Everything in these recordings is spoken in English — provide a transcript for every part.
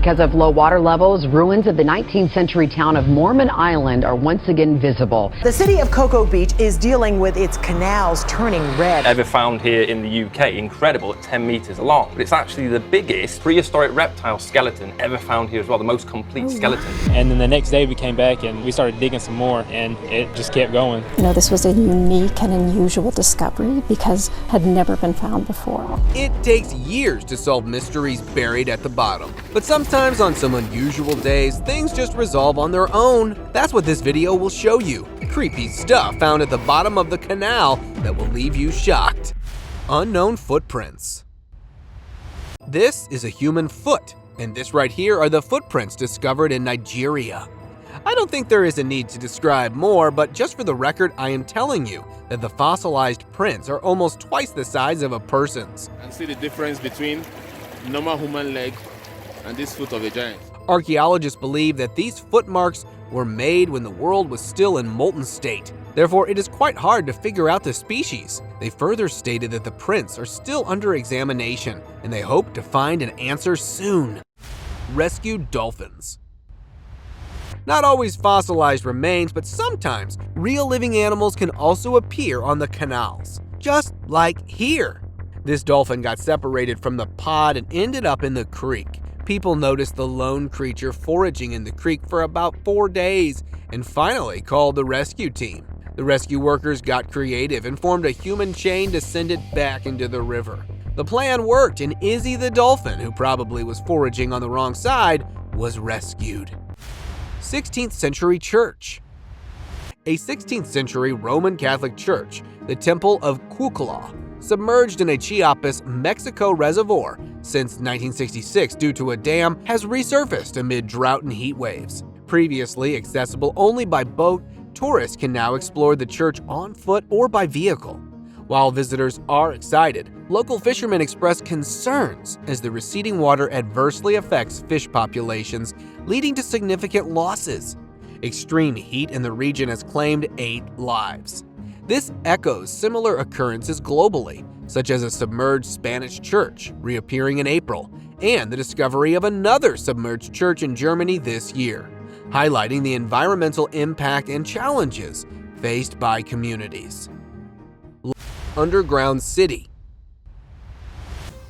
Because of low water levels, ruins of the 19th century town of Mormon Island are once again visible. The city of Cocoa Beach is dealing with its canals turning red. Ever found here in the UK, incredible at 10 meters long. But it's actually the biggest prehistoric reptile skeleton ever found here as well, the most complete skeleton. And then the next day we came back and we started digging some more, and it just kept going. You know, this was a unique and unusual discovery because it had never been found before. It takes years to solve mysteries buried at the bottom. But sometimes on some unusual days, things just resolve on their own. That's what this video will show you. Creepy stuff found at the bottom of the canal that will leave you shocked. Unknown footprints. This is a human foot, and this right here are the footprints discovered in Nigeria. I don't think there is a need to describe more, but just for the record, I am telling you that the fossilized prints are almost twice the size of a person's. And see the difference between normal human leg and this foot of a giant. Archaeologists believe that these footmarks were made when the world was still in molten state. Therefore, it is quite hard to figure out the species. They further stated that the prints are still under examination, and they hope to find an answer soon. Rescued dolphins. Not always fossilized remains, but sometimes real living animals can also appear on the canals, just like here. This dolphin got separated from the pod and ended up in the creek. People noticed the lone creature foraging in the creek for about 4 days and finally called the rescue team. The rescue workers got creative and formed a human chain to send it back into the river. The plan worked, and Izzy the dolphin, who probably was foraging on the wrong side, was rescued. 16th century church. A 16th century Roman Catholic church, the Temple of Cucala, submerged in a Chiapas, Mexico reservoir since 1966 due to a dam, has resurfaced amid drought and heat waves. Previously accessible only by boat, tourists can now explore the church on foot or by vehicle. While visitors are excited, local fishermen express concerns as the receding water adversely affects fish populations, leading to significant losses. Extreme heat in the region has claimed 8 lives. This echoes similar occurrences globally, such as a submerged Spanish church reappearing in April, and the discovery of another submerged church in Germany this year, highlighting the environmental impact and challenges faced by communities. Underground city.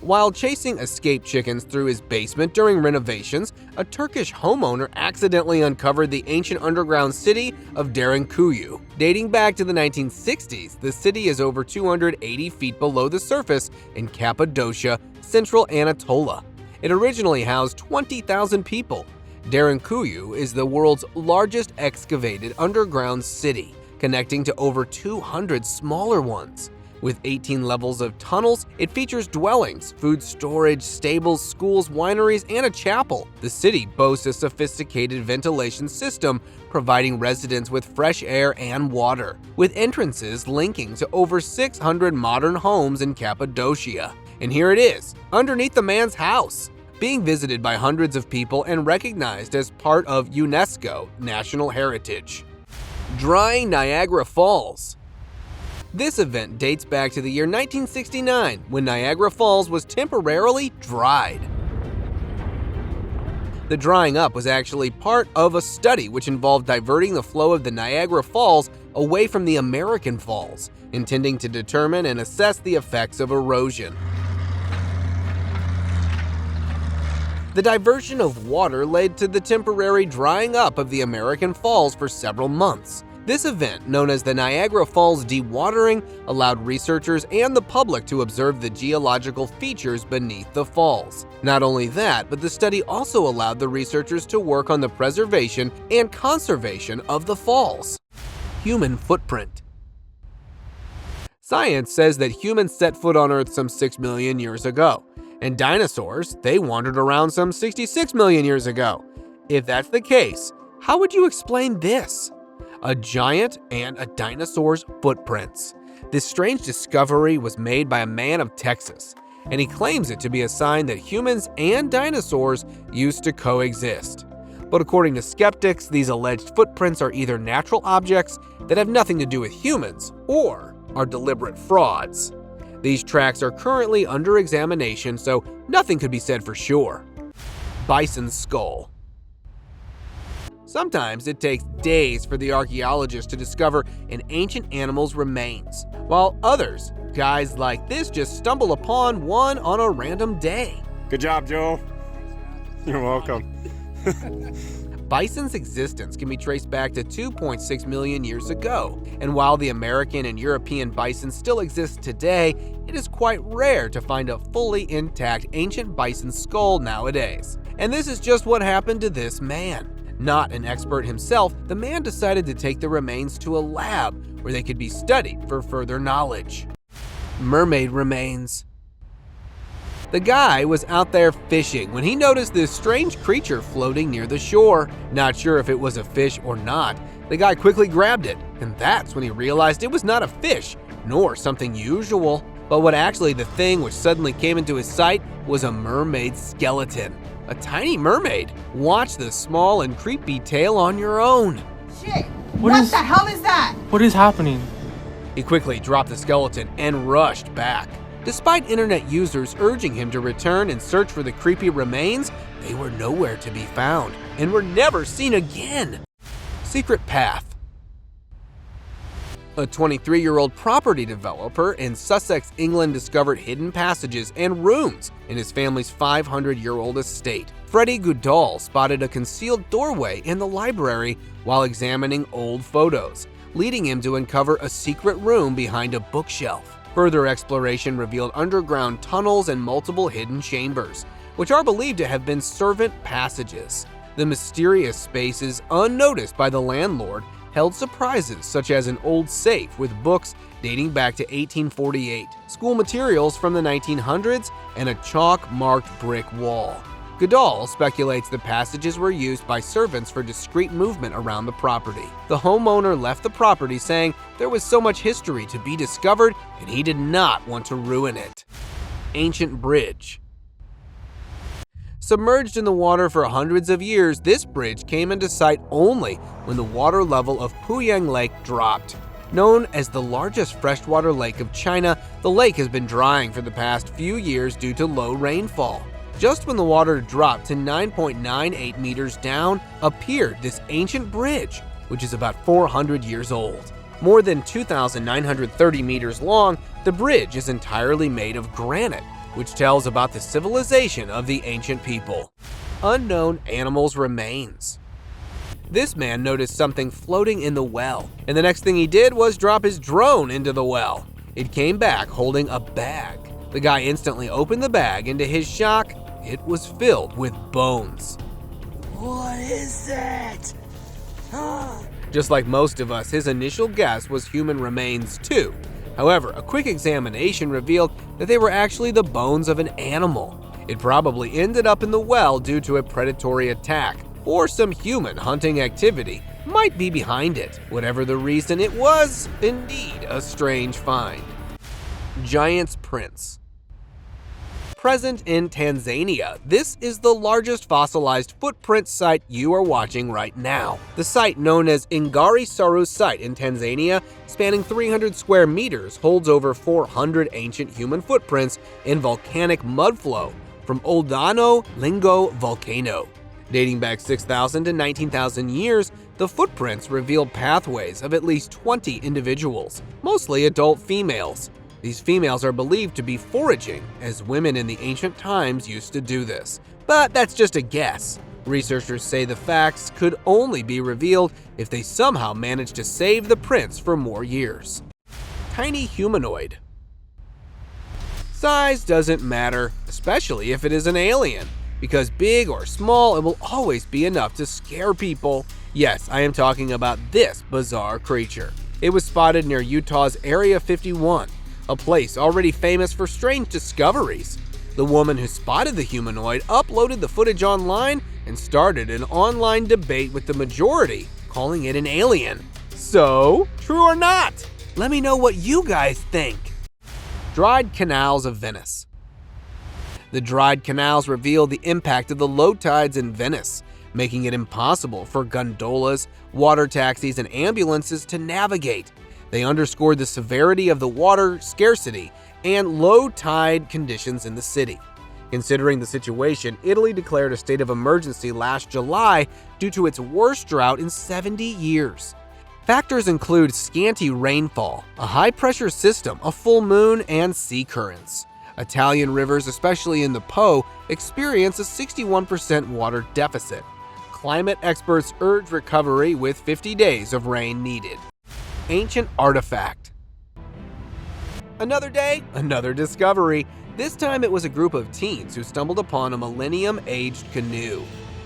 While chasing escaped chickens through his basement during renovations, a Turkish homeowner accidentally uncovered the ancient underground city of Derinkuyu. Dating back to the 1960s, the city is over 280 feet below the surface in Cappadocia, central Anatolia. It originally housed 20,000 people. Derinkuyu is the world's largest excavated underground city, connecting to over 200 smaller ones. With 18 levels of tunnels, it features dwellings, food storage, stables, schools, wineries, and a chapel. The city boasts a sophisticated ventilation system, providing residents with fresh air and water, with entrances linking to over 600 modern homes in Cappadocia. And here it is, underneath the man's house, being visited by hundreds of people and recognized as part of UNESCO National Heritage. Drying Niagara Falls. This event dates back to the year 1969, when Niagara Falls was temporarily dried. The drying up was actually part of a study which involved diverting the flow of the Niagara Falls away from the American Falls, intending to determine and assess the effects of erosion. The diversion of water led to the temporary drying up of the American Falls for several months. This event, known as the Niagara Falls dewatering, allowed researchers and the public to observe the geological features beneath the falls. Not only that, but the study also allowed the researchers to work on the preservation and conservation of the falls. Human footprint. Science says that humans set foot on Earth some 6 million years ago, and dinosaurs, they wandered around some 66 million years ago. If that's the case, how would you explain this? A giant and a dinosaur's footprints. This strange discovery was made by a man of Texas, and he claims it to be a sign that humans and dinosaurs used to coexist. But according to skeptics, these alleged footprints are either natural objects that have nothing to do with humans, or are deliberate frauds. These tracks are currently under examination, so nothing could be said for sure. bison skull. Sometimes it takes days for the archaeologists to discover an ancient animal's remains, while others, guys like this, just stumble upon one on a random day. Good job, Joe. You're welcome. Bison's existence can be traced back to 2.6 million years ago, and while the American and European bison still exist today, it is quite rare to find a fully intact ancient bison skull nowadays. And this is just what happened to this man. Not an expert himself, the man decided to take the remains to a lab where they could be studied for further knowledge. Mermaid Remains. The guy was out there fishing when he noticed this strange creature floating near the shore. Not sure if it was a fish or not, the guy quickly grabbed it, and that's when he realized it was not a fish, nor something usual. But what actually the thing which suddenly came into his sight was a mermaid skeleton. A tiny mermaid. Watch the small and creepy tale on your own. Shit! What the hell is that? What is happening? He quickly dropped the skeleton and rushed back. Despite internet users urging him to return and search for the creepy remains, they were nowhere to be found and were never seen again. Secret Path. A 23-year-old property developer in Sussex, England discovered hidden passages and rooms in his family's 500-year-old estate. Freddie Goodall spotted a concealed doorway in the library while examining old photos, leading him to uncover a secret room behind a bookshelf. Further exploration revealed underground tunnels and multiple hidden chambers, which are believed to have been servant passages. The mysterious spaces, unnoticed by the landlord, held surprises such as an old safe with books dating back to 1848, school materials from the 1900s, and a chalk-marked brick wall. Goodall speculates the passages were used by servants for discreet movement around the property. The homeowner left the property saying there was so much history to be discovered and he did not want to ruin it. Ancient Bridge. Submerged in the water for hundreds of years, this bridge came into sight only when the water level of Puyang Lake dropped. Known as the largest freshwater lake of China, the lake has been drying for the past few years due to low rainfall. Just when the water dropped to 9.98 meters down, appeared this ancient bridge, which is about 400 years old. More than 2,930 meters long, the bridge is entirely made of granite, which tells about the civilization of the ancient people. Unknown animals' remains. This man noticed something floating in the well, and the next thing he did was drop his drone into the well. It came back holding a bag. The guy instantly opened the bag, and to his shock, it was filled with bones. What is that? Just like most of us, his initial guess was human remains too. However, a quick examination revealed that they were actually the bones of an animal. It probably ended up in the well due to a predatory attack, or some human hunting activity might be behind it. Whatever the reason, it was indeed a strange find. Giant's Prince. Present in Tanzania, this is the largest fossilized footprint site you are watching right now. The site, known as Ngari Saru Site in Tanzania, spanning 300 square meters, holds over 400 ancient human footprints in volcanic mudflow from Oldano Lingo volcano. Dating back 6,000 to 19,000 years, the footprints reveal pathways of at least 20 individuals, mostly adult females. These females are believed to be foraging, as women in the ancient times used to do this. But that's just a guess. Researchers say the facts could only be revealed if they somehow manage to save the prints for more years. Tiny humanoid. Size doesn't matter, especially if it is an alien, because big or small, it will always be enough to scare people. Yes, I am talking about this bizarre creature. It was spotted near Utah's Area 51. A place already famous for strange discoveries. The woman who spotted the humanoid uploaded the footage online and started an online debate with the majority, calling it an alien. So, true or not? Let me know what you guys think. Dried canals of Venice. The dried canals reveal the impact of the low tides in Venice, making it impossible for gondolas, water taxis, and ambulances to navigate. They underscored the severity of the water scarcity and low tide conditions in the city. Considering the situation, Italy declared a state of emergency last July due to its worst drought in 70 years. Factors include scanty rainfall, a high-pressure system, a full moon, and sea currents. Italian rivers, especially in the Po, experience a 61% water deficit. Climate experts urge recovery with 50 days of rain needed. Ancient artifact. Another day, another discovery. This time it was a group of teens who stumbled upon a millennium-aged canoe.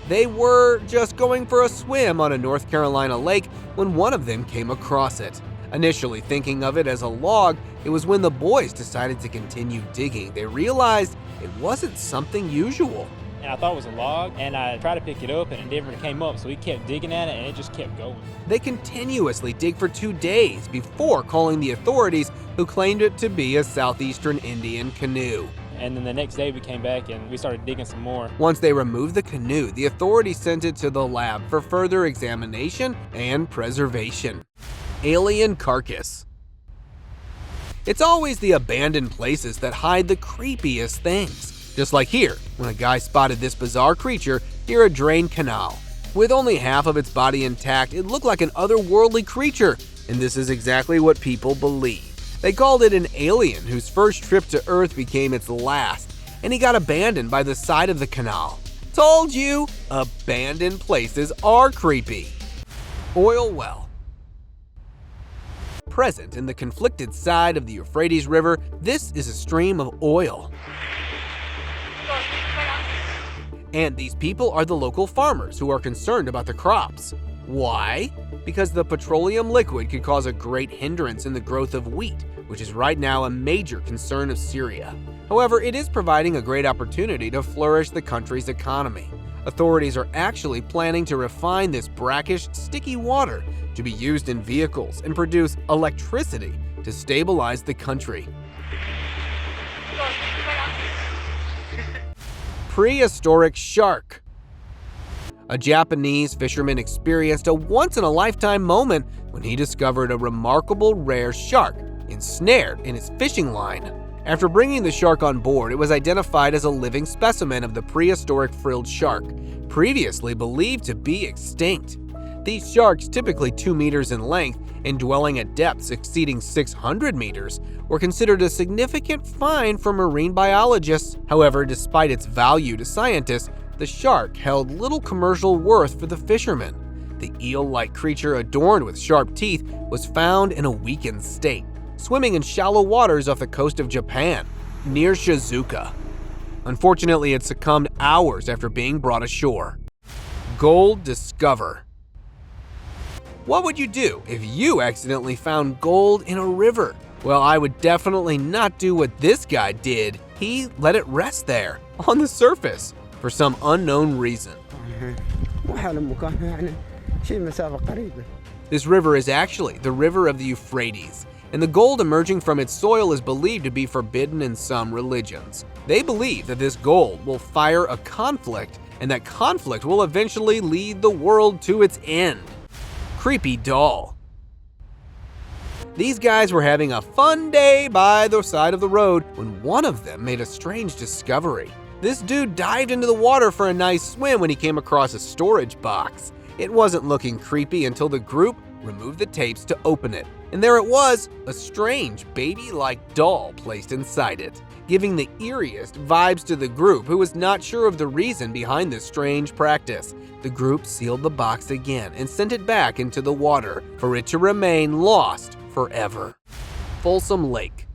They were just going for a swim on a North Carolina lake when one of them came across it. Initially thinking of it as a log, it was when the boys decided to continue digging they realized it wasn't something usual. And I thought it was a log, and I tried to pick it up, and it never came up, so we kept digging at it, and it just kept going. They continuously dig for 2 days before calling the authorities, who claimed it to be a southeastern Indian canoe. And then the next day we came back and we started digging some more. Once they removed the canoe, the authorities sent it to the lab for further examination and preservation. Alien carcass. It's always the abandoned places that hide the creepiest things. Just like here, when a guy spotted this bizarre creature near a drained canal. With only half of its body intact, it looked like an otherworldly creature, and this is exactly what people believe. They called it an alien whose first trip to Earth became its last, and he got abandoned by the side of the canal. Told you, abandoned places are creepy. Oil well. Present in the conflicted side of the Euphrates River, this is a stream of oil. And these people are the local farmers who are concerned about the crops. Why? Because the petroleum liquid could cause a great hindrance in the growth of wheat, which is right now a major concern of Syria. However, it is providing a great opportunity to flourish the country's economy. Authorities are actually planning to refine this brackish, sticky water to be used in vehicles and produce electricity to stabilize the country. Prehistoric shark. A Japanese fisherman experienced a once-in-a-lifetime moment when he discovered a remarkable rare shark ensnared in his fishing line. After bringing the shark on board, it was identified as a living specimen of the prehistoric frilled shark, previously believed to be extinct. These sharks, typically 2 meters in length and dwelling at depths exceeding 600 meters, were considered a significant find for marine biologists. However, despite its value to scientists, the shark held little commercial worth for the fishermen. The eel-like creature adorned with sharp teeth was found in a weakened state, swimming in shallow waters off the coast of Japan, near Shizuoka. Unfortunately, it succumbed hours after being brought ashore. Gold discover. What would you do if you accidentally found gold in a river? Well, I would definitely not do what this guy did. He let it rest there, on the surface, for some unknown reason. This river is actually the river of the Euphrates, and the gold emerging from its soil is believed to be forbidden in some religions. They believe that this gold will fire a conflict, and that conflict will eventually lead the world to its end. Creepy doll. These guys were having a fun day by the side of the road when one of them made a strange discovery. This dude dived into the water for a nice swim when he came across a storage box. It wasn't looking creepy until the group removed the tapes to open it. And there it was, a strange baby-like doll placed inside it, giving the eeriest vibes to the group, who was not sure of the reason behind this strange practice. The group sealed the box again and sent it back into the water for it to remain lost forever. Folsom Lake.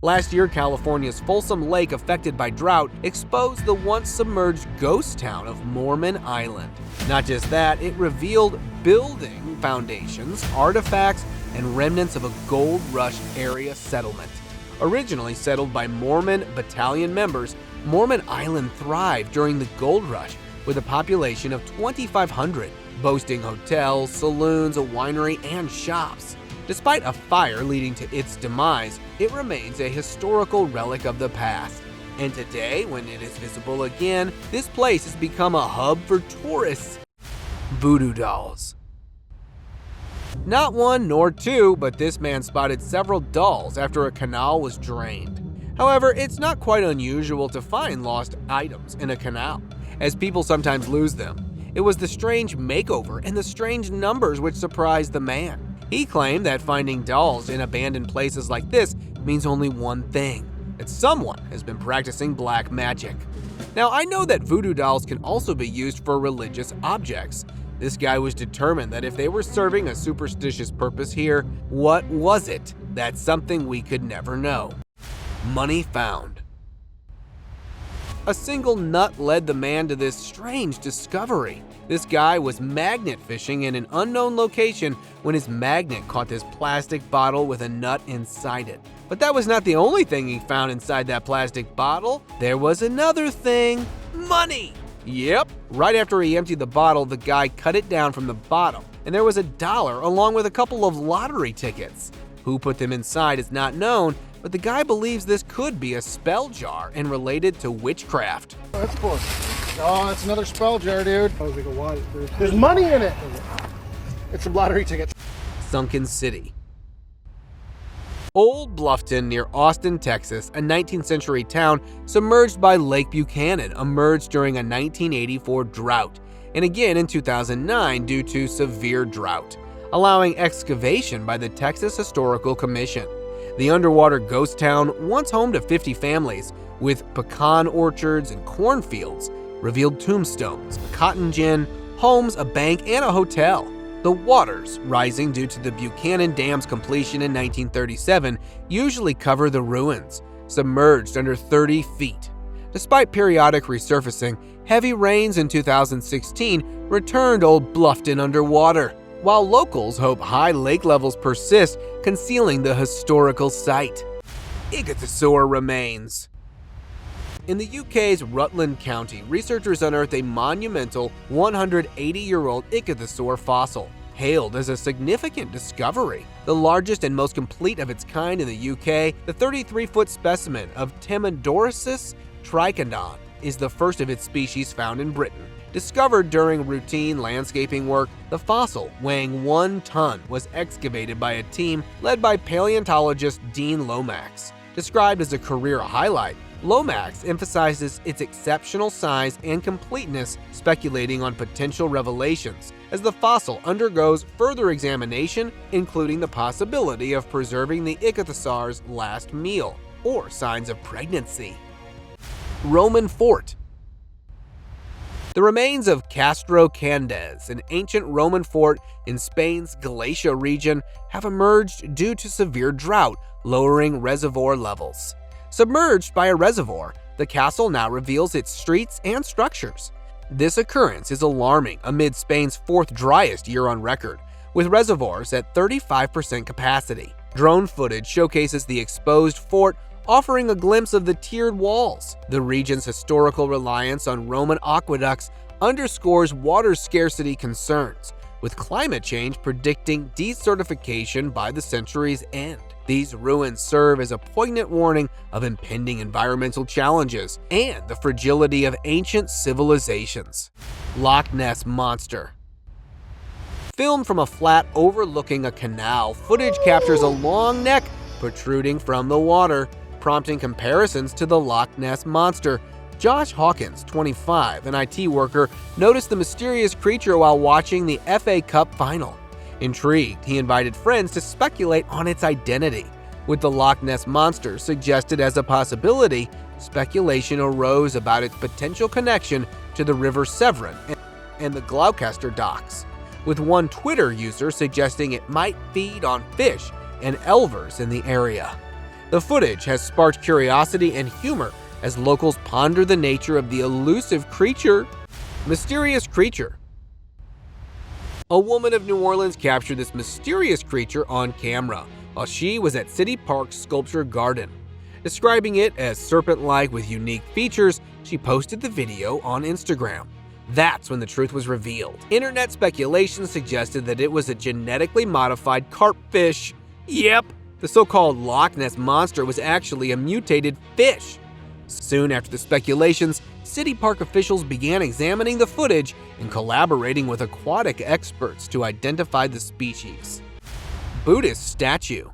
Last year, California's Folsom Lake, affected by drought, exposed the once submerged ghost town of Mormon Island. Not just that, it revealed building foundations, artifacts, and remnants of a gold rush area settlement. Originally settled by Mormon battalion members, Mormon Island thrived during the gold rush with a population of 2,500, boasting hotels, saloons, a winery, and shops. Despite a fire leading to its demise, it remains a historical relic of the past. And today, when it is visible again, this place has become a hub for tourists. Voodoo dolls. Not one nor two, but this man spotted several dolls after a canal was drained. However, it's not quite unusual to find lost items in a canal, as people sometimes lose them. It was the strange makeover and the strange numbers which surprised the man. He claimed that finding dolls in abandoned places like this means only one thing: that someone has been practicing black magic. Now, I know that voodoo dolls can also be used for religious objects. This guy was determined that if they were serving a superstitious purpose here, what was it? That's something we could never know. Money found. A single nut led the man to this strange discovery. This guy was magnet fishing in an unknown location when his magnet caught this plastic bottle with a nut inside it. But that was not the only thing he found inside that plastic bottle. There was another thing: money! Yep, right after he emptied the bottle, the guy cut it down from the bottom, and there was $1 along with a couple of lottery tickets. Who put them inside is not known, but the guy believes this could be a spell jar and related to witchcraft. That's cool. Oh, that's another spell jar, dude. I was like, what? There's money in it. It's some lottery tickets. Sunken City. Old Bluffton near Austin, Texas, a 19th century town submerged by Lake Buchanan, emerged during a 1984 drought, and again in 2009 due to severe drought, allowing excavation by the Texas Historical Commission. The underwater ghost town, once home to 50 families, with pecan orchards and cornfields, revealed tombstones, a cotton gin, homes, a bank, and a hotel. The waters, rising due to the Buchanan Dam's completion in 1937, usually cover the ruins, submerged under 30 feet. Despite periodic resurfacing, heavy rains in 2016 returned Old Bluffton underwater, while locals hope high lake levels persist, concealing the historical site. Ichthyosaur remains. In the UK's Rutland County, researchers unearthed a monumental 180-year-old ichthyosaur fossil, hailed as a significant discovery. The largest and most complete of its kind in the UK, the 33-foot specimen of Temodorosis trichondon is the first of its species found in Britain. Discovered during routine landscaping work, the fossil, weighing 1 ton, was excavated by a team led by paleontologist Dean Lomax. Described as a career highlight, Lomax emphasizes its exceptional size and completeness, speculating on potential revelations as the fossil undergoes further examination, including the possibility of preserving the ichthyosaur's last meal or signs of pregnancy. Roman Fort. The remains of Castro Candes, an ancient Roman fort in Spain's Galicia region, have emerged due to severe drought, lowering reservoir levels. Submerged by a reservoir, the castle now reveals its streets and structures. This occurrence is alarming amid Spain's 4th driest year on record, with reservoirs at 35% capacity. Drone footage showcases the exposed fort, offering a glimpse of the tiered walls. The region's historical reliance on Roman aqueducts underscores water scarcity concerns, with climate change predicting desertification by the century's end. These ruins serve as a poignant warning of impending environmental challenges and the fragility of ancient civilizations. Loch Ness Monster. Filmed from a flat overlooking a canal, footage captures a long neck protruding from the water, prompting comparisons to the Loch Ness Monster. Josh Hawkins, 25, an IT worker, noticed the mysterious creature while watching the FA Cup final. Intrigued, he invited friends to speculate on its identity. With the Loch Ness Monster suggested as a possibility, speculation arose about its potential connection to the River Severn and the Gloucester docks, with one Twitter user suggesting it might feed on fish and elvers in the area. The footage has sparked curiosity and humor as locals ponder the nature of the elusive creature. Mysterious creature. A woman of New Orleans captured this mysterious creature on camera while she was at City Park's Sculpture Garden. Describing it as serpent-like with unique features, she posted the video on Instagram. That's when the truth was revealed. Internet speculation suggested that it was a genetically modified carp fish. Yep, the so-called Loch Ness Monster was actually a mutated fish. Soon after the speculations, City Park officials began examining the footage and collaborating with aquatic experts to identify the species. Buddhist Statue.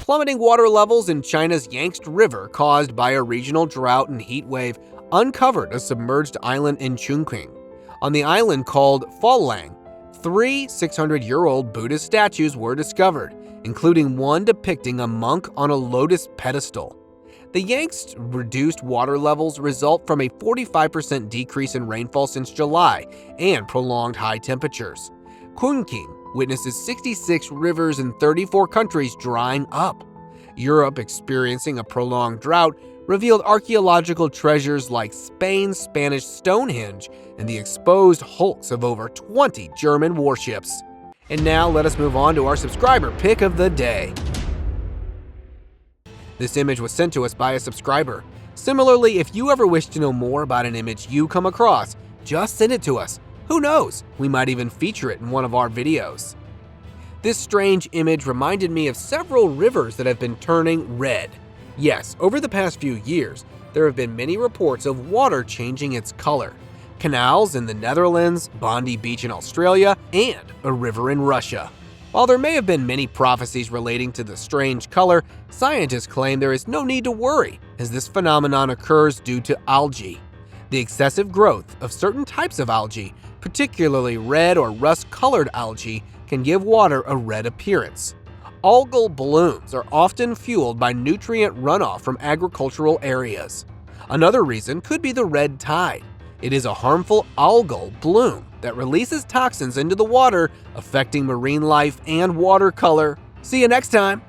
plummeting water levels in China's Yangtze River caused by a regional drought and heat wave uncovered a submerged island in Chongqing. On the island called Faolang, 3 600-year-old Buddhist statues were discovered, including one depicting a monk on a lotus pedestal. The Yangtze's reduced water levels result from a 45% decrease in rainfall since July and prolonged high temperatures. Chongqing witnesses 66 rivers in 34 countries drying up. Europe, experiencing a prolonged drought, revealed archaeological treasures like Spain's Spanish Stonehenge and the exposed hulks of over 20 German warships. And now let us move on to our subscriber pick of the day. This image was sent to us by a subscriber. Similarly, if you ever wish to know more about an image you come across, just send it to us. Who knows, we might even feature it in one of our videos. This strange image reminded me of several rivers that have been turning red. Yes, over the past few years, there have been many reports of water changing its color. Canals in the Netherlands, Bondi Beach in Australia, and a river in Russia. While there may have been many prophecies relating to the strange color, scientists claim there is no need to worry, as this phenomenon occurs due to algae. The excessive growth of certain types of algae, particularly red or rust-colored algae, can give water a red appearance. Algal blooms are often fueled by nutrient runoff from agricultural areas. Another reason could be the red tide. It is a harmful algal bloom that releases toxins into the water, affecting marine life and water color. See you next time!